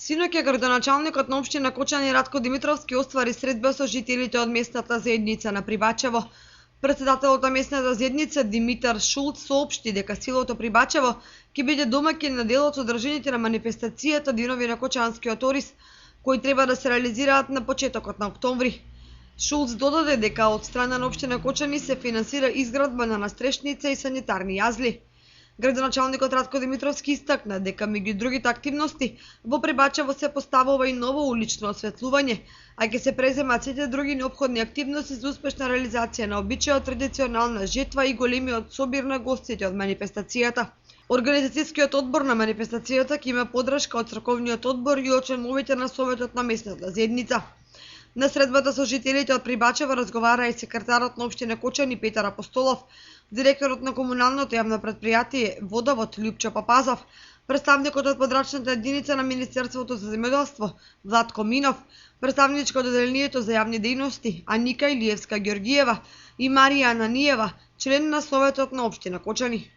Синоќа градоначалникот на општина Кочани Радко Димитровски оствари средба со жителите од местната заедница на Прибачево. Председателот на местната заедница Димитар Шулц соопшти дека селото Прибачево ќе биде домаќин на дел од содржините на манифестацијата Денови на Кочанскиот ориз, кои треба да се реализираат на почетокот на октомври. Шулц додаде дека од страна на општина Кочани се финансира изградба на настрешница и санитарни јазли. Градоначалникот Радко Димитровски истакна дека меѓу другите активности во Прибачево се поставува и ново улично осветлување, а ќе се преземат сите други неопходни активности за успешна реализација на обичајот традиционална жетва и големиот собир на гостите од манифестацијата. Организацијскиот одбор на манифестацијата ќе има поддршка од црковниот одбор и од членовите на советот на местната заедница. На средбата со жителите од Прибачево разговара и секретарот на општина Кочани Петар Апостолов, директорот на комуналното јавно претпријатие Водовод Лјупчо Папазов, представникот од подрачната единица на Министерството за земјоделство Владко Минов, представничка од одделението за јавни дејности Аника Илиевска Ѓоргиева и Марија Ананиева, член на советот на општина Кочани.